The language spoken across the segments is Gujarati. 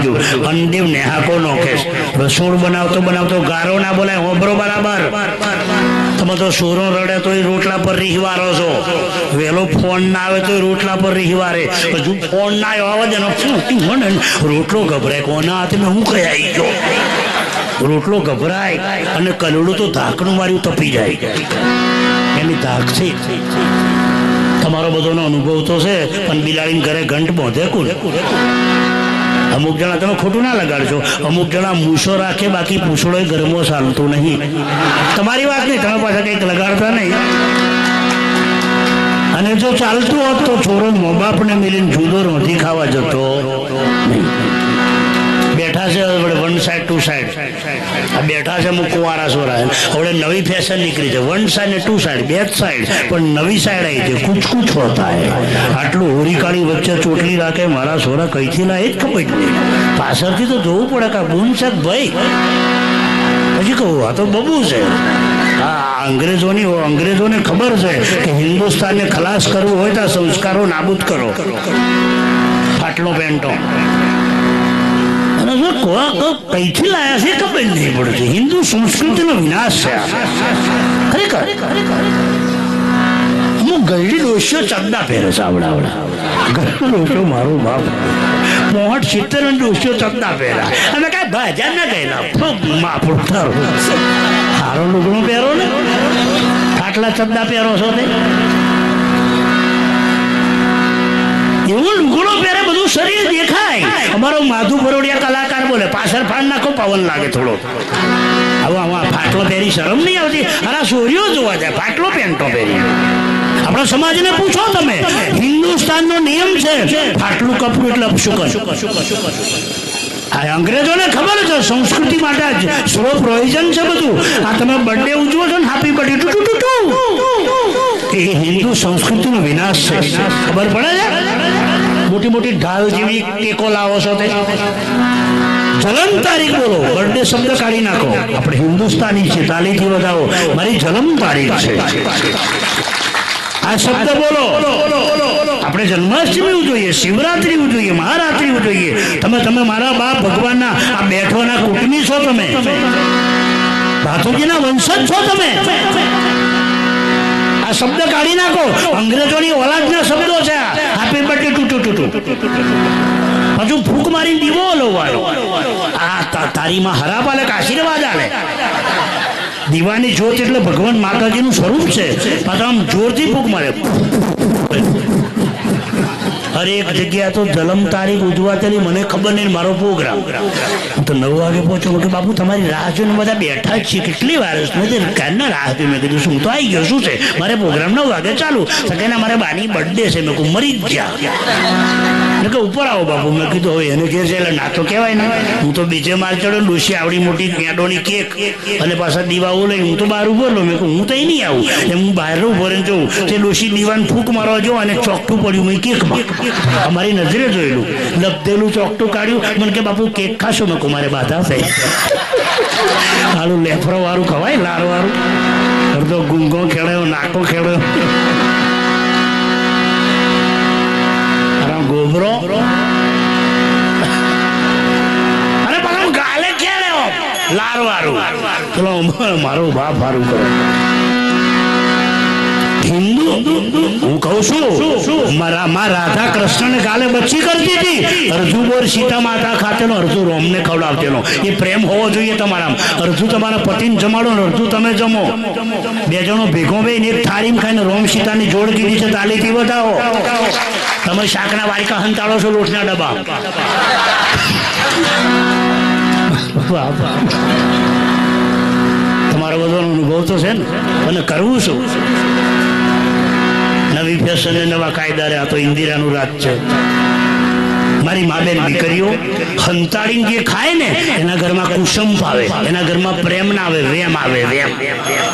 સાંભળજો. અનદેવ નેહાકો નોખે રસોડ બનાવતો ગારો ના બોલાય. હોબરો બરાબર. તમે તો સોરો રડે તો રોટલા પર રીહવારો છો. વહેલો ફોન ના આવે તો રોટલા પર રીહવારે. હજુ ફોન ના આવ્યો આવે ને રોટલો ગભરાય. કોના હાથે મેં હું કઈ આવી ગયો. રોટલો ગભરાય અને કલડું તો ધાકનું માર્યું તપી જાય. એની ધાક છે. તમારો બધોનો અનુભવ તો છે, પણ બિલાડીને ઘરે ઘંટ બાંધે કોણ? અમુક જણા, તમે ખોટું ના લગાડશો, અમુક જણા મૂછો રાખે બાકી પૂછડો ઘરમાં ચાલતું નહીં. તમારી વાત નહીં, તમે પાછા કંઈક લગાડતા નહીં. અને જો ચાલતું હોત તો છોરો મા બાપને મિલીને જુદો રોટી ખાવા જતો નહીં. બેઠા છે વન સાઈડ ટુ સાઈડ. આ બેઠા છે અમુક કુંવારા સોરા. હવે નવી ફેશન નીકળી છે, વન સાઈડ ને ટુ સાઈડ, બે જ સાઈડ. પણ નવી સાઈડ આવી છે, કુછ કુછ હોતા હે. આટલું હોરીકાળી વચ્ચે ચોટલી રાખે મારા સોરા કઈથી ના, એ જ ખબર નહીં. પાછળથી તો જોવું પડે કે બૂન છે ભાઈ. પછી કહું આ તો બબુ છે. હા, અંગ્રેજોને ખબર છે કે હિન્દુસ્તાનને ખલાસ કરવું હોય તો સંસ્કારો નાબૂદ કરો. ફાટલો પેન્ટો કઈથી લાયા છે ખબર નહીં પડતી. હિન્દુ સંસ્કૃતિનો વિનાશ છે ખરેખર. હું ગરડી ડોશીઓ ચડ્ડા પહેરે છે. આવડા ગરડો ડોશો મારો બાપ 65 ડોશીઓ ચડ્ડા પહેરા. અમે કઈ ભાજ્યા ના ગયેલા માપડું થારો સારો લુગડો પહેરો ને, આટલા ચડ્ડા પહેરો છો તે. એવું લુગડો પહેરે બધું શરીર દેખાય. અમારો માધુ બરોડિયા કલાકાર બોલે પાછળ ફાડ નાખો પવન લાગે થોડો. હવે ફાટલો પહેરી શરમ નહીં આવતી? અરે સોરીઓ જોવા જાય ફાટલો પેન્ટો પહેરી. આપણા સમાજને પૂછો તમે, હિન્દુસ્તાનનો નિયમ છે ફાટલું કપડું એટલે અપશુકન. આ અંગ્રેજોને ખબર છે સંસ્કૃતિ માટે જ સ્લો પ્રોવિઝન છે બધું. આ તમે બર્થડે ઉજવો છો ને, હેપી બર્થડે ટુ એ હિન્દુ સંસ્કૃતિનો વિનાશ છે. ખબર પડે છે? મોટી મોટી ઢાલ જેવી ટેકો લાવો છો તે. જન્મ તારીખ બોલો, બર્થડે શબ્દ કાઢી નાખો. આપણે હિન્દુસ્તાની છે, તાલીથી વધાવો. મારી જન્મ તારીખ છે, આ શબ્દ બોલો. આપણે જન્માષ્ટમી ઉજવીએ, શિવરાત્રી ઉજવીએ, મહારાત્રી ઉજવીએ. તમે મારા બાપ ભગવાનના આ બેઠોના કુટુંબી છો. તમે ભાતુજીના વંશજ છો. તમે આ શબ્દ કાઢી નાખો. અંગ્રેજોની ઓલાદના શબ્દો છે. હેપી બર્થડે ટુ હજુ ફૂંક મારીને દીવો ઓલવવાનો. આ તારીમાં હરાપ આલે કે આશીર્વાદ આલે. દીવાની જ્યોત એટલે ભગવાન માતાજીનું સ્વરૂપ છે. પાછા આમ જોરથી ફૂંક મારે. હરેક જગ્યા તો જન્મ તારીખ ઉજવાતેલી મને ખબર નહીં. મારો પ્રોગ્રામ હું તો 9 વાગે પહોંચ્યો કે બાપુ તમારી રાહ જોઈને બધા બેઠા જ છે. કેટલી વાર કારના રાહ જોઈ. મેં કીધું શું તો આવી ગયો, શું છે મારે પ્રોગ્રામ 9 વાગે ચાલુ. સકેના મારે બાની બર્થડે છે. મેં કહું મરી જ ગયા. કે ઉપર આવો બાપુ. મેં કીધું હવે એને ઘેર છે એટલે ના તો કહેવાય ને. હું તો બીજે માલ ચડ્યો. ડોશી આવડી મોટી પેડોની કેક અને પાછા દીવાઓ લઈ હું તો બહાર ઉભો રહ્યો. મેં કહું હું તો નહીં આવું. એમ હું બહાર ઉભો રહીને જોઉં તે ડોશી દીવાને ફૂંક મારવા જો અને ચોકઠું પડ્યું મેં કેકમાં. અમારી નજરે જોયેલું લપદેલું ચોકઠું કાઢ્યું. મને કે બાપુ કેક ખાશો? મેં કહું મારે બાધા છે. આલું લેફરો વાળું ખવાય, લાર વાળું. અડધો ગુંગો ખેડાયો, નાકો ખેડાયો, ગોબરો અને પાછું ગાલે ખેડ્યો લાર વાળું. ચલો મારો બાપ વાળું કરો. હિન્દુ હું કહું છું માં રાધા કૃષ્ણને ગાલે બચ્ચી કરતી હતી. અર્જુ બોર સીતા માતા ખાતેનો, અર્જુ રોમને ખવડાવતેલો. એ પ્રેમ હોવો જોઈએ તમારામાં. અર્જુ તમારા પતિને જમાડો ને અર્જુ તમે જમો. બે જણો ભેગો ભાઈ એક થાળીમાં ખાઈને રોમ સીતાની જોડ કીધી છે, તાલીથી બતાવો. તમે શાકના વાયકા હંતાળો છો, લોટના ડબ્બા. તમારો બધો અનુભવ તો છે ને. અને કરવું શું? નવી ફેશન, નવા કાયદા. આ તો ઇન્દિરાનું રાજ છે. મારી મા બેન દીકરીઓ હંતાડીને જે ખાય ને એના ઘરમાં કુસુમ આવે, એના ઘરમાં પ્રેમ ના આવે, વેમ આવે. વેમ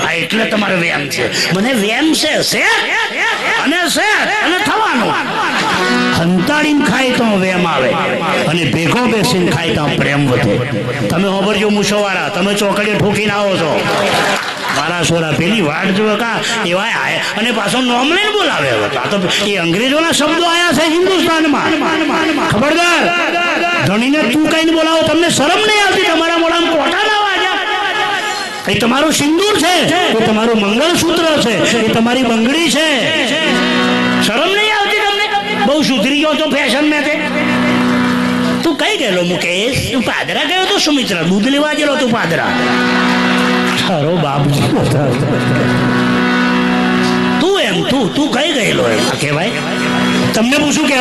આ એટલે તમારે વેમ છે. મને વેમ છે અને થવાનું. હંતાડીને ખાય તો વેમ આવે અને ભેગો બેસીને ખાય તો પ્રેમ વધે. તમે હોબરજો મૂછોવાળા, તમે ચોકડીએ ઠોકીને આવો છો. મારા સોરા પેલી વાટ જો કા એવા આયા અને પાછો નોમ લઈને બોલાવે હવે તો. આ તો એ અંગ્રેજોના શબ્દો આયા છે હિન્દુસ્તાનમાં. ખબરદાર ધણીને તું કઈને બોલાવો, તમને શરમ નહીં આવતી? તમારા મોઢામાં કોટા ના વાગ્યા? એ તમારું સિંદૂર છે, એ તમારું મંગળસૂત્ર છે, એ તમારી બંગડી છે. શરમ નહીં આવતી તમને? બહુ સુધરી ગયો તો ફેશન મેં તે. તું કઈ ગયેલો મુકેશ? તું પાદરા ગયો તો સુમિત્રા? દૂધ લેવા ગયેલો તું પાદરા? તારો બાપજી તું એમ તું કઈ ગયેલો એમ કહેવાય? તમને પૂછું કે